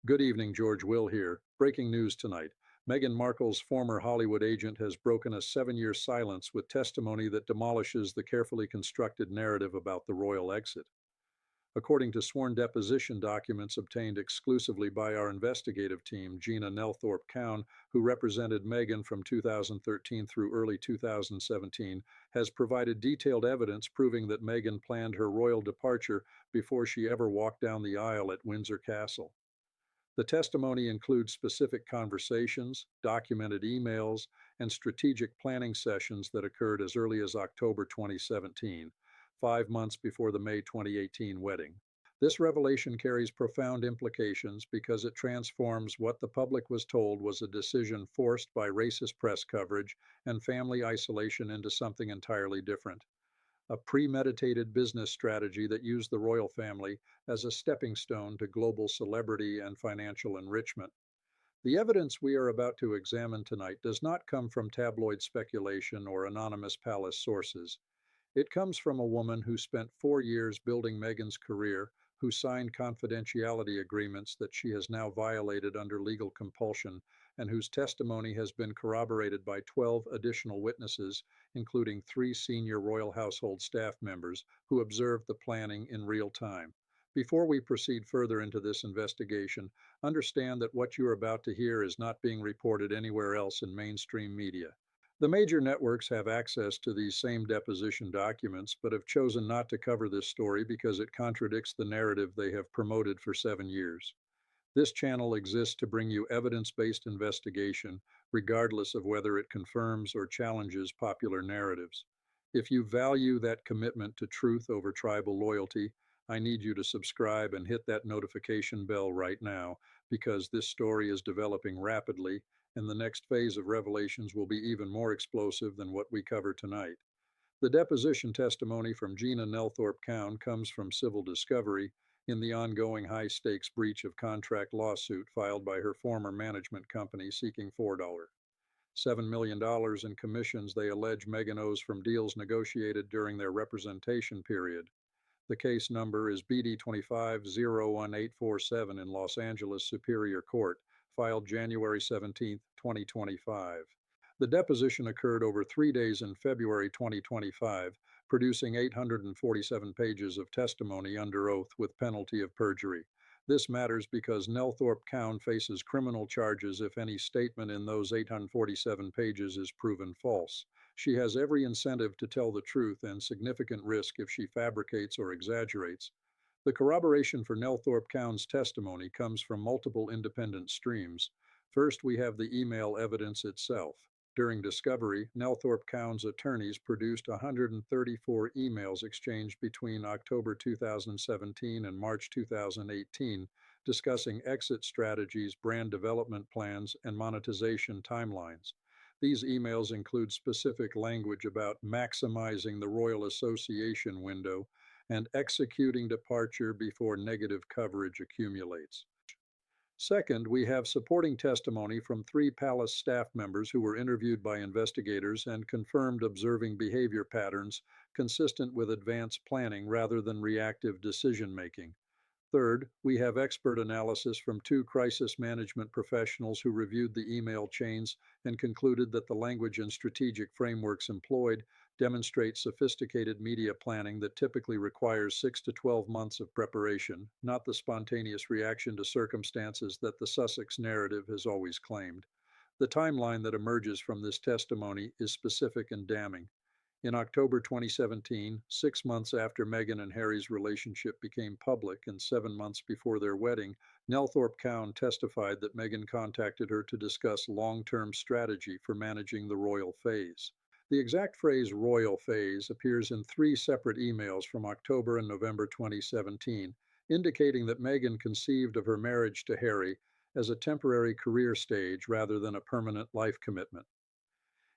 Good evening, George Will here. Breaking news tonight. Meghan Markle's former Hollywood agent has broken a 7-year silence with testimony that demolishes the carefully constructed narrative about the royal exit. According to sworn deposition documents obtained exclusively by our investigative team, Gina Nelthorpe Cowan, who represented Meghan from 2013 through early 2017, has provided detailed evidence proving that Meghan planned her royal departure before she ever walked down the aisle at Windsor Castle. The testimony includes specific conversations, documented emails, and strategic planning sessions that occurred as early as October 2017, 5 months before the May 2018 wedding. This revelation carries profound implications because it transforms what the public was told was a decision forced by racist press coverage and family isolation into something entirely different, a premeditated business strategy that used the royal family as a stepping stone to global celebrity and financial enrichment. The evidence we are about to examine tonight does not come from tabloid speculation or anonymous palace sources. It comes from a woman who spent 4 years building Meghan's career, who signed confidentiality agreements that she has now violated under legal compulsion, and whose testimony has been corroborated by 12 additional witnesses, including 3 senior royal household staff members who observed the planning in real time. Before we proceed further into this investigation, understand that what you are about to hear is not being reported anywhere else in mainstream media. The major networks have access to these same deposition documents, but have chosen not to cover this story because it contradicts the narrative they have promoted for 7 years. This channel exists to bring you evidence-based investigation, regardless of whether it confirms or challenges popular narratives. If you value that commitment to truth over tribal loyalty, I need you to subscribe and hit that notification bell right now, because this story is developing rapidly, and the next phase of revelations will be even more explosive than what we cover tonight. The deposition testimony from Gina Nelthorpe Cowan comes from civil discovery in the ongoing high-stakes breach of contract lawsuit filed by her former management company seeking $7 million in commissions they allege Meghan owes from deals negotiated during their representation period. The case number is BD 25-01847 in Los Angeles Superior Court, filed January 17, 2025. The deposition occurred over 3 days in February 2025, producing 847 pages of testimony under oath with penalty of perjury. This matters because Nelthorpe Cowan faces criminal charges if any statement in those 847 pages is proven false. She has every incentive to tell the truth and significant risk if she fabricates or exaggerates. The corroboration for Nelthorpe Cowan's testimony comes from multiple independent streams. First, we have the email evidence itself. During discovery, Nelthorpe Cowan's attorneys produced 134 emails exchanged between October 2017 and March 2018, discussing exit strategies, brand development plans, and monetization timelines. These emails include specific language about maximizing the Royal Association window and executing departure before negative coverage accumulates. Second, we have supporting testimony from 3 palace staff members who were interviewed by investigators and confirmed observing behavior patterns consistent with advanced planning rather than reactive decision making. Third, we have expert analysis from 2 crisis management professionals who reviewed the email chains and concluded that the language and strategic frameworks employed demonstrate sophisticated media planning that typically requires 6 to 12 months of preparation, not the spontaneous reaction to circumstances that the Sussex narrative has always claimed. The timeline that emerges from this testimony is specific and damning. In October 2017, 6 months after Meghan and Harry's relationship became public and 7 months before their wedding, Nelthorpe Cowan testified that Meghan contacted her to discuss long-term strategy for managing the royal phase. The exact phrase royal phase appears in 3 separate emails from October and November 2017, indicating that Meghan conceived of her marriage to Harry as a temporary career stage rather than a permanent life commitment.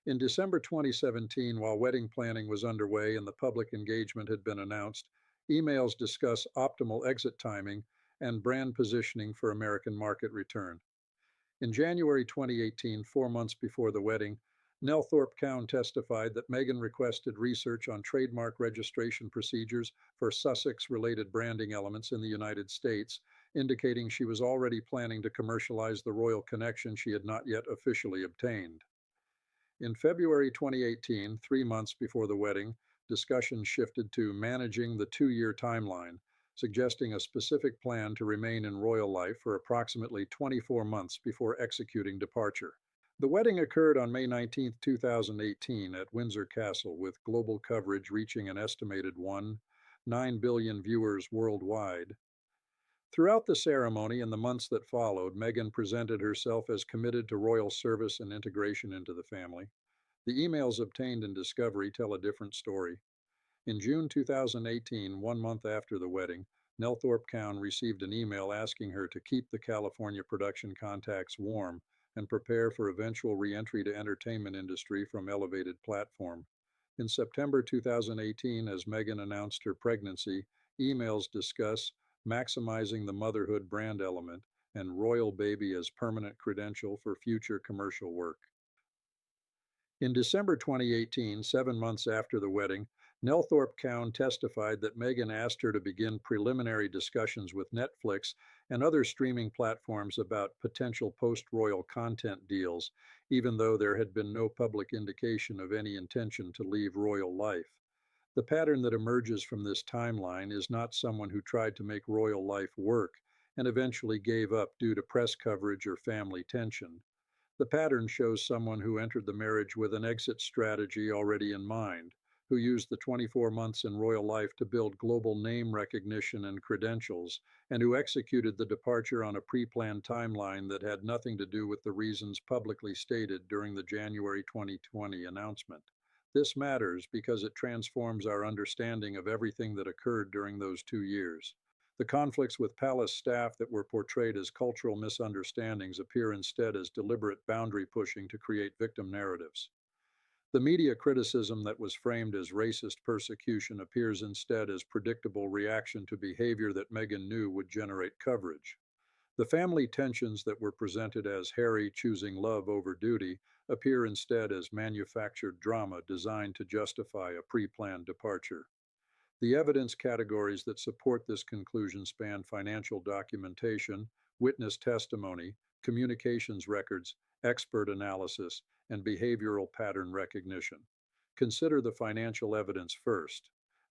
In December 2017, while wedding planning was underway and the public engagement had been announced, emails discuss optimal exit timing and brand positioning for American market return. In January 2018, 4 months before the wedding, Nelthorpe Cowan testified that Meghan requested research on trademark registration procedures for Sussex-related branding elements in the United States indicating she was already planning to commercialize the royal connection she had not yet officially obtained. In February 2018, 3 months before the wedding, discussion shifted to managing the 2 year timeline, suggesting a specific plan to remain in royal life for approximately 24 months before executing departure. The wedding occurred on May 19, 2018, at Windsor Castle, with global coverage reaching an estimated 1.9 billion viewers worldwide. Throughout the ceremony and the months that followed, Meghan presented herself as committed to royal service and integration into the family. The emails obtained in discovery tell a different story. In June 2018, 1 month after the wedding, Nelthorpe Cowan received an email asking her to keep the California production contacts warm and prepare for eventual re-entry to entertainment industry from elevated platform. In September 2018, as Meghan announced her pregnancy, emails discuss maximizing the motherhood brand element and royal baby as permanent credential for future commercial work. In December 2018, 7 months after the wedding, Nelthorpe Cowan testified that Meghan asked her to begin preliminary discussions with Netflix and other streaming platforms about potential post-royal content deals, even though there had been no public indication of any intention to leave royal life. The pattern that emerges from this timeline is not someone who tried to make royal life work and eventually gave up due to press coverage or family tension. The pattern shows someone who entered the marriage with an exit strategy already in mind, who used the 24 months in royal life to build global name recognition and credentials, and who executed the departure on a pre-planned timeline that had nothing to do with the reasons publicly stated during the January 2020 announcement. This matters because it transforms our understanding of everything that occurred during those 2 years. The conflicts with palace staff that were portrayed as cultural misunderstandings appear instead as deliberate boundary pushing to create victim narratives. The media criticism that was framed as racist persecution appears instead as predictable reaction to behavior that Meghan knew would generate coverage. The family tensions that were presented as Harry choosing love over duty appear instead as manufactured drama designed to justify a pre-planned departure. The evidence categories that support this conclusion span financial documentation, witness testimony, communications records, expert analysis, and behavioral pattern recognition. Consider the financial evidence first.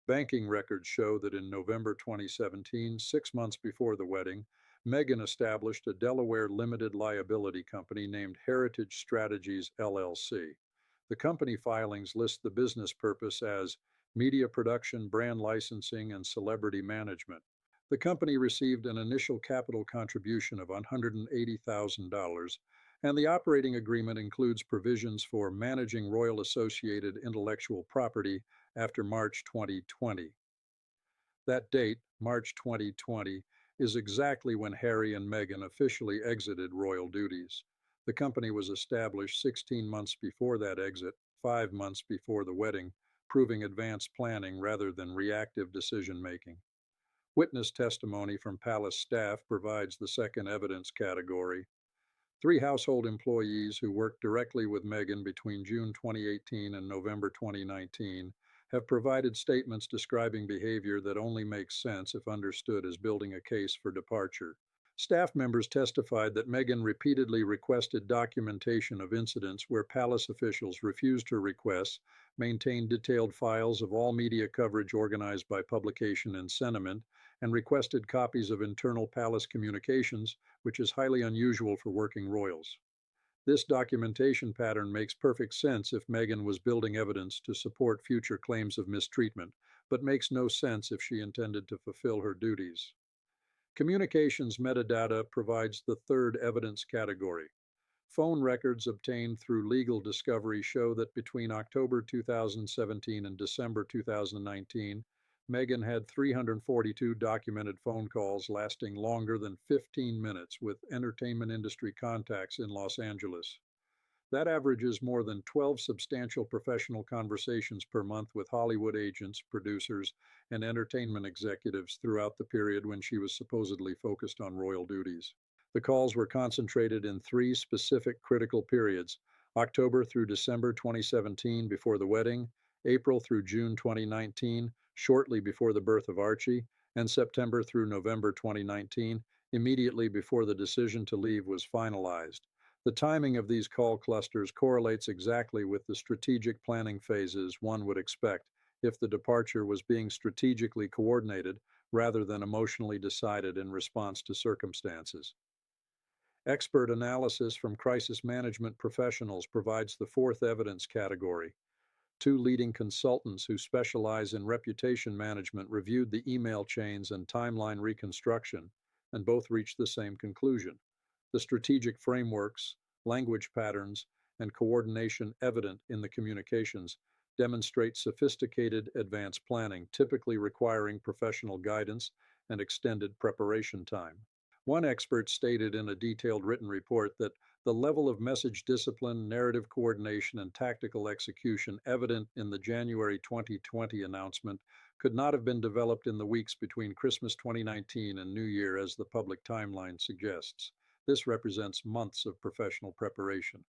Banking records show that in November 2017, 6 months before the wedding, Meghan established a Delaware limited liability company named Heritage Strategies LLC. The company filings list the business purpose as media production, brand licensing, and celebrity management. The company received an initial capital contribution of $180,000, and the operating agreement includes provisions for managing royal associated intellectual property after March 2020. That date, March 2020, is exactly when Harry and Meghan officially exited royal duties. The company was established 16 months before that exit, 5 months before the wedding, proving advanced planning rather than reactive decision-making. Witness testimony from palace staff provides the second evidence category. 3 household employees who worked directly with Meghan between June 2018 and November 2019 have provided statements describing behavior that only makes sense if understood as building a case for departure. Staff members testified that Meghan repeatedly requested documentation of incidents where palace officials refused her requests, maintained detailed files of all media coverage organized by publication and sentiment, and requested copies of internal palace communications, which is highly unusual for working royals. This documentation pattern makes perfect sense if Meghan was building evidence to support future claims of mistreatment, but makes no sense if she intended to fulfill her duties. Communications metadata provides the third evidence category. Phone records obtained through legal discovery show that between October 2017 and December 2019, Meghan had 342 documented phone calls lasting longer than 15 minutes with entertainment industry contacts in Los Angeles. That averages more than 12 substantial professional conversations per month with Hollywood agents, producers, and entertainment executives throughout the period when she was supposedly focused on royal duties. The calls were concentrated in 3 specific critical periods: October through December 2017 before the wedding, April through June 2019, shortly before the birth of Archie, and September through November 2019, immediately before the decision to leave was finalized. The timing of these call clusters correlates exactly with the strategic planning phases one would expect if the departure was being strategically coordinated rather than emotionally decided in response to circumstances. Expert analysis from crisis management professionals provides the fourth evidence category. Two leading consultants who specialize in reputation management reviewed the email chains and timeline reconstruction, and both reached the same conclusion. The strategic frameworks, language patterns, and coordination evident in the communications demonstrate sophisticated advanced planning, typically requiring professional guidance and extended preparation time. One expert stated in a detailed written report that the level of message discipline, narrative coordination, and tactical execution evident in the January 2020 announcement could not have been developed in the weeks between Christmas 2019 and New Year as the public timeline suggests. This represents months of professional preparation.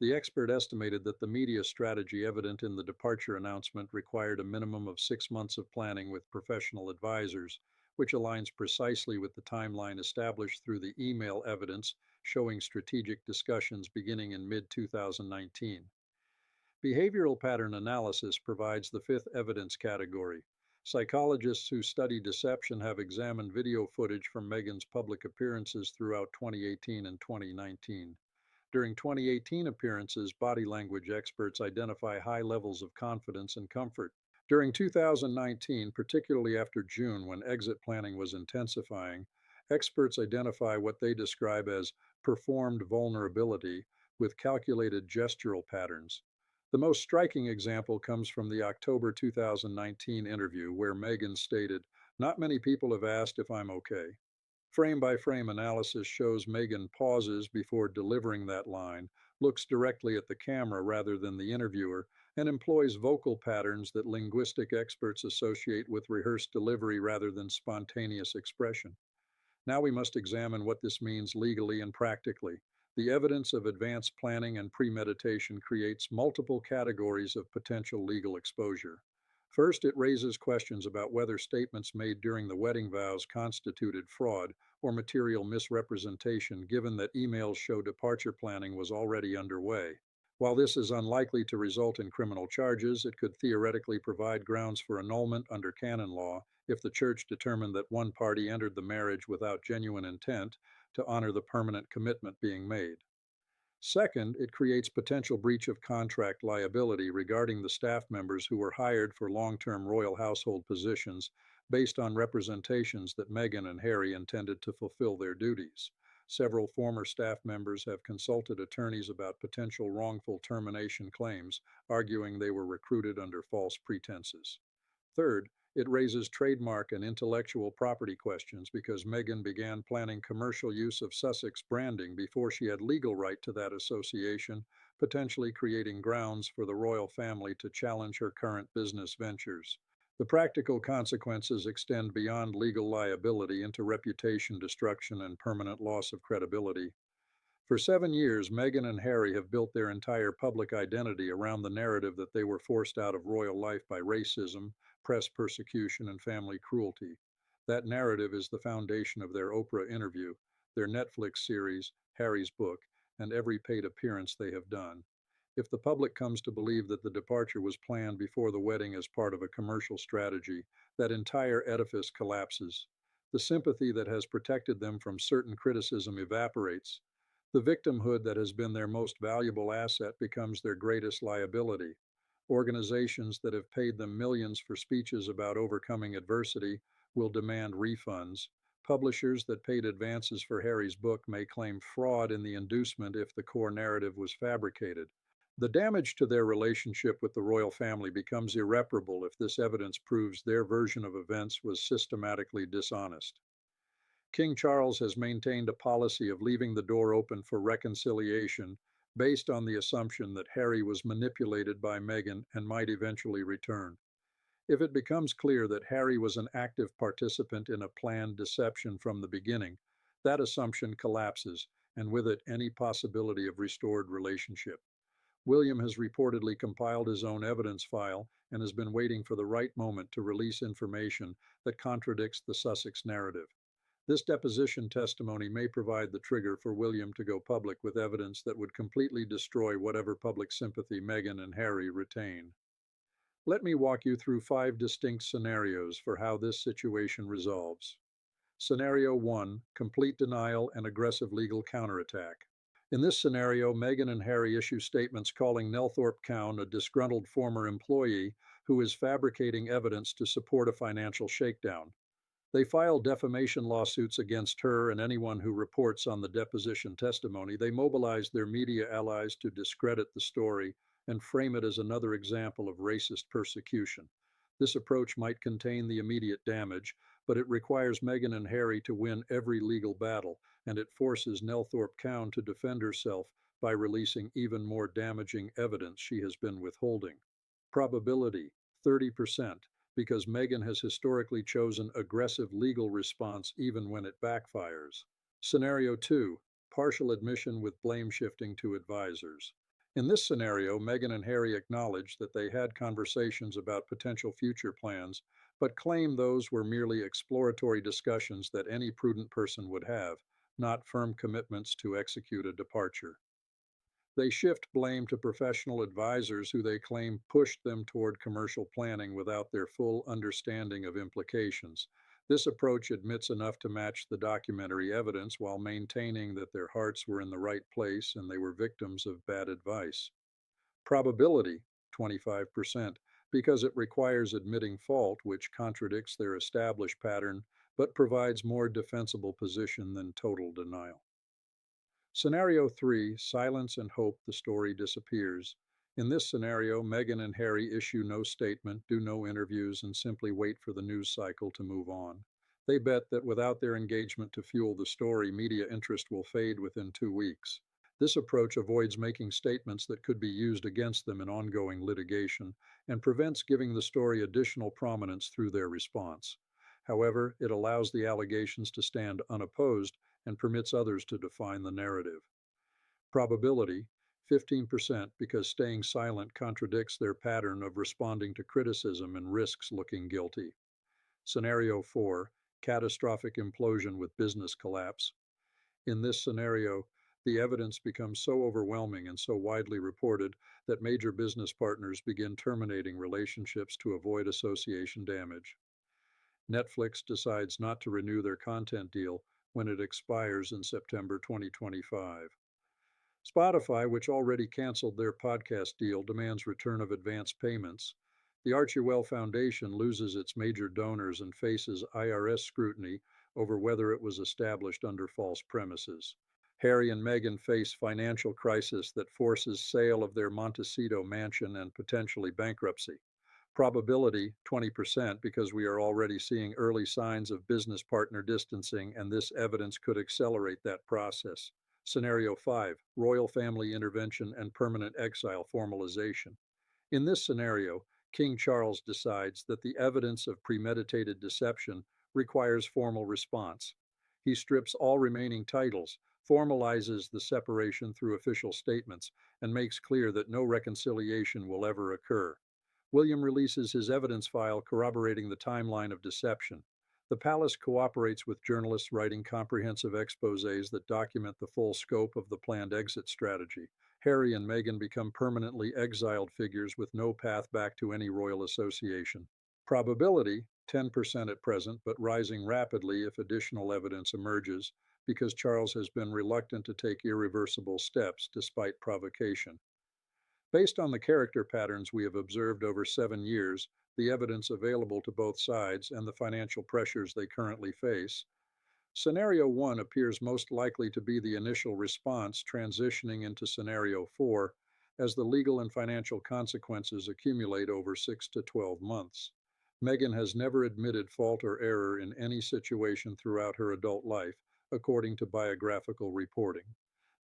The expert estimated that the media strategy evident in the departure announcement required a minimum of 6 months of planning with professional advisors, which aligns precisely with the timeline established through the email evidence showing strategic discussions beginning in mid 2019. Behavioral pattern analysis provides the fifth evidence category. Psychologists who study deception have examined video footage from Meghan's public appearances throughout 2018 and 2019. During 2018 appearances, body language experts identify high levels of confidence and comfort. During 2019, particularly after June when exit planning was intensifying, experts identify what they describe as performed vulnerability with calculated gestural patterns. The most striking example comes from the October 2019 interview where Meghan stated, "Not many people have asked if I'm okay." Frame by frame analysis shows Meghan pauses before delivering that line, looks directly at the camera rather than the interviewer, and employs vocal patterns that linguistic experts associate with rehearsed delivery rather than spontaneous expression. Now we must examine what this means legally and practically. The evidence of advanced planning and premeditation creates multiple categories of potential legal exposure. First, it raises questions about whether statements made during the wedding vows constituted fraud or material misrepresentation, given that emails show departure planning was already underway. While this is unlikely to result in criminal charges, it could theoretically provide grounds for annulment under canon law if the church determined that one party entered the marriage without genuine intent to honor the permanent commitment being made. Second, it creates potential breach of contract liability regarding the staff members who were hired for long-term royal household positions based on representations that Meghan and Harry intended to fulfill their duties. Several former staff members have consulted attorneys about potential wrongful termination claims, arguing they were recruited under false pretenses. Third, it raises trademark and intellectual property questions because Meghan began planning commercial use of Sussex branding before she had legal right to that association, potentially creating grounds for the royal family to challenge her current business ventures. The practical consequences extend beyond legal liability into reputation destruction and permanent loss of credibility. For 7 years, Meghan and Harry have built their entire public identity around the narrative that they were forced out of royal life by racism, press persecution, and family cruelty. That narrative is the foundation of their Oprah interview, their Netflix series, Harry's book, and every paid appearance they have done. If the public comes to believe that the departure was planned before the wedding as part of a commercial strategy, that entire edifice collapses. The sympathy that has protected them from certain criticism evaporates. The victimhood that has been their most valuable asset becomes their greatest liability. Organizations that have paid them millions for speeches about overcoming adversity will demand refunds. Publishers that paid advances for Harry's book may claim fraud in the inducement if the core narrative was fabricated. The damage to their relationship with the royal family becomes irreparable if this evidence proves their version of events was systematically dishonest. King Charles has maintained a policy of leaving the door open for reconciliation based on the assumption that Harry was manipulated by Meghan and might eventually return. If it becomes clear that Harry was an active participant in a planned deception from the beginning, that assumption collapses, and with it any possibility of restored relationship. William has reportedly compiled his own evidence file and has been waiting for the right moment to release information that contradicts the Sussex narrative. This deposition testimony may provide the trigger for William to go public with evidence that would completely destroy whatever public sympathy Meghan and Harry retain. Let me walk you through 5 distinct scenarios for how this situation resolves. Scenario 1: complete denial and aggressive legal counterattack. In this scenario, Meghan and Harry issue statements calling Nelthorpe Cowan a disgruntled former employee who is fabricating evidence to support a financial shakedown. They file defamation lawsuits against her and anyone who reports on the deposition testimony. They mobilize their media allies to discredit the story and frame it as another example of racist persecution. This approach might contain the immediate damage, but it requires Meghan and Harry to win every legal battle, and it forces Nelthorpe Cowan to defend herself by releasing even more damaging evidence she has been withholding. Probability 30%, because Meghan has historically chosen aggressive legal response even when it backfires. Scenario 2: partial admission with blame shifting to advisors. In this scenario, Meghan and Harry acknowledge that they had conversations about potential future plans, but claim those were merely exploratory discussions that any prudent person would have, not firm commitments to execute a departure. They shift blame to professional advisors who they claim pushed them toward commercial planning without their full understanding of implications. This approach admits enough to match the documentary evidence while maintaining that their hearts were in the right place and they were victims of bad advice. Probability 25%, because it requires admitting fault, which contradicts their established pattern but provides more defensible position than total denial. Scenario 3: silence and hope the story disappears. In this scenario, Meghan and Harry issue no statement, do no interviews, and simply wait for the news cycle to move on. They bet that without their engagement to fuel the story, media interest will fade within 2 weeks. This approach avoids making statements that could be used against them in ongoing litigation and prevents giving the story additional prominence through their response. However, it allows the allegations to stand unopposed and permits others to define the narrative. Probability 15%, because staying silent contradicts their pattern of responding to criticism and risks looking guilty. Scenario 4: catastrophic implosion with business collapse. In this scenario, the evidence becomes so overwhelming and so widely reported that major business partners begin terminating relationships to avoid association damage. Netflix decides not to renew their content deal when it expires in September 2025. Spotify, which already canceled their podcast deal, demands return of advance payments. The Archie Well Foundation loses its major donors and faces IRS scrutiny over whether it was established under false premises. Harry and Meghan face financial crisis that forces sale of their Montecito mansion and potentially bankruptcy. Probability 20%, because we are already seeing early signs of business partner distancing, and this evidence could accelerate that process. Scenario 5: royal family intervention and permanent exile formalization. In this scenario, King Charles decides that the evidence of premeditated deception requires formal response. He strips all remaining titles, formalizes the separation through official statements, and makes clear that no reconciliation will ever occur. William releases his evidence file corroborating the timeline of deception. The palace cooperates with journalists writing comprehensive exposés that document the full scope of the planned exit strategy. Harry and Meghan become permanently exiled figures with no path back to any royal association. Probability 10% at present, but rising rapidly if additional evidence emerges, because Charles has been reluctant to take irreversible steps despite provocation. Based on the character patterns we have observed over 7 years, the evidence available to both sides, and the financial pressures they currently face, Scenario 1 appears most likely to be the initial response, transitioning into Scenario 4 as the legal and financial consequences accumulate over 6 to 12 months. Meghan has never admitted fault or error in any situation throughout her adult life, according to biographical reporting.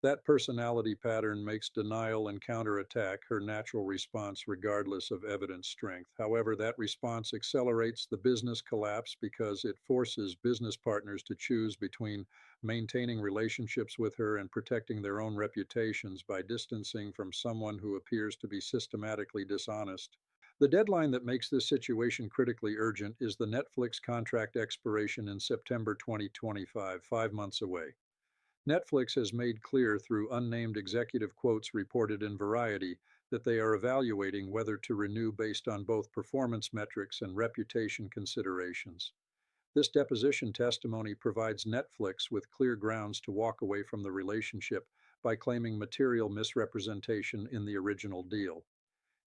That personality pattern makes denial and counterattack her natural response regardless of evidence strength. However, that response accelerates the business collapse because it forces business partners to choose between maintaining relationships with her and protecting their own reputations by distancing from someone who appears to be systematically dishonest. The deadline that makes this situation critically urgent is the Netflix contract expiration in September 2025, 5 months away. Netflix has made clear through unnamed executive quotes reported in Variety that they are evaluating whether to renew based on both performance metrics and reputation considerations. This deposition testimony provides Netflix with clear grounds to walk away from the relationship by claiming material misrepresentation in the original deal.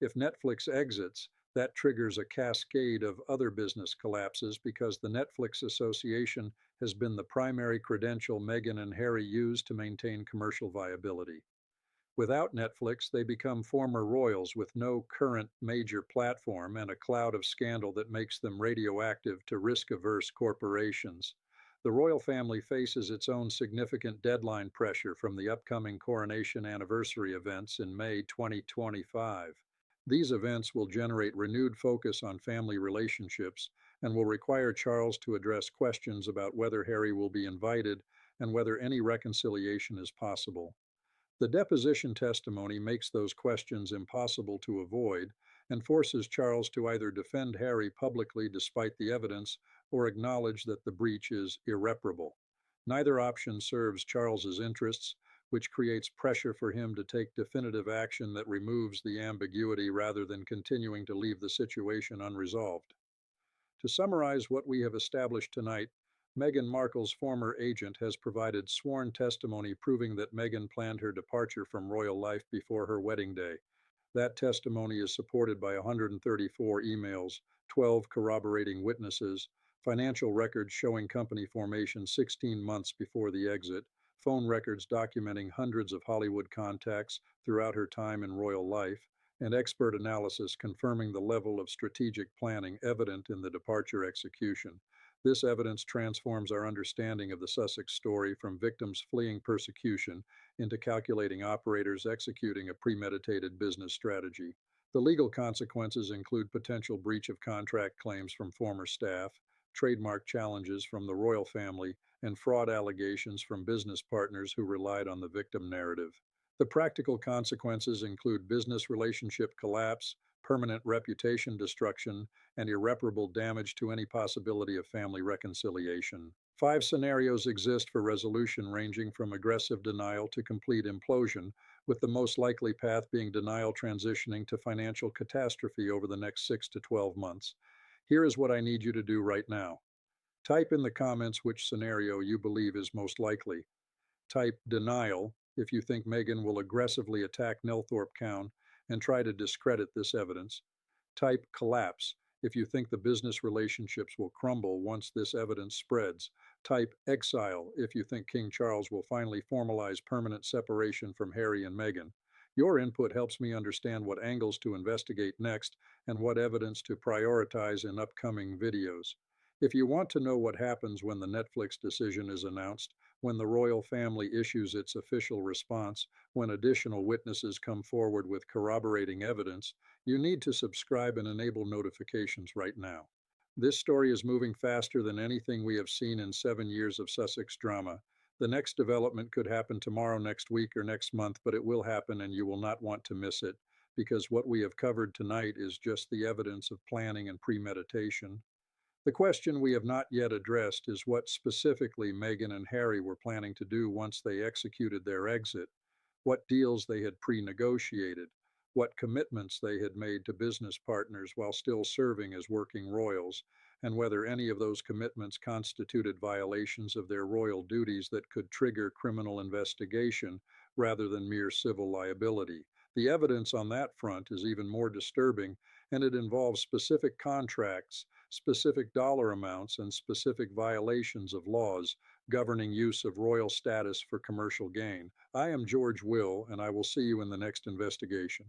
If Netflix exits, that triggers a cascade of other business collapses because the Netflix Association has been the primary credential Meghan and Harry use to maintain commercial viability. Without Netflix, they become former royals with no current major platform and a cloud of scandal that makes them radioactive to risk averse corporations. The royal family faces its own significant deadline pressure from the upcoming coronation anniversary events in May 2025. These events will generate renewed focus on family relationships and will require Charles to address questions about whether Harry will be invited and whether any reconciliation is possible. The deposition testimony makes those questions impossible to avoid and forces Charles to either defend Harry publicly despite the evidence or acknowledge that the breach is irreparable. Neither option serves Charles's interests, which creates pressure for him to take definitive action that removes the ambiguity rather than continuing to leave the situation unresolved. To summarize what we have established tonight, Meghan Markle's former agent has provided sworn testimony proving that Meghan planned her departure from royal life before her wedding day. That testimony is supported by 134 emails, 12 corroborating witnesses, financial records showing company formation 16 months before the exit, phone records documenting hundreds of Hollywood contacts throughout her time in royal life, and expert analysis confirming the level of strategic planning evident in the departure execution. This evidence transforms our understanding of the Sussex story from victims fleeing persecution into calculating operators executing a premeditated business strategy. The legal consequences include potential breach of contract claims from former staff, trademark challenges from the royal family, and fraud allegations from business partners who relied on the victim narrative. The practical consequences include business relationship collapse, permanent reputation destruction, and irreparable damage to any possibility of family reconciliation. 5 scenarios exist for resolution, ranging from aggressive denial to complete implosion, with the most likely path being denial transitioning to financial catastrophe over the next 6 to 12 months. Here is what I need you to do right now. Type in the comments which scenario you believe is most likely. Type denial if you think Meghan will aggressively attack Nelthorpe County and try to discredit this evidence. Type collapse if you think the business relationships will crumble once this evidence spreads. Type exile if you think King Charles will finally formalize permanent separation from Harry and Meghan. Your input helps me understand what angles to investigate next and what evidence to prioritize in upcoming videos. If you want to know what happens when the Netflix decision is announced, when the royal family issues its official response, when additional witnesses come forward with corroborating evidence, you need to subscribe and enable notifications right now. This story is moving faster than anything we have seen in 7 years of Sussex drama. The next development could happen tomorrow, next week, or next month, but it will happen and you will not want to miss it, because what we have covered tonight is just the evidence of planning and premeditation. The question we have not yet addressed is what specifically Meghan and Harry were planning to do once they executed their exit, what deals they had pre-negotiated, what commitments they had made to business partners while still serving as working royals, and whether any of those commitments constituted violations of their royal duties that could trigger criminal investigation rather than mere civil liability. The evidence on that front is even more disturbing, and it involves specific contracts, specific dollar amounts, and specific violations of laws governing use of royal status for commercial gain. I am George Will, and I will see you in the next investigation.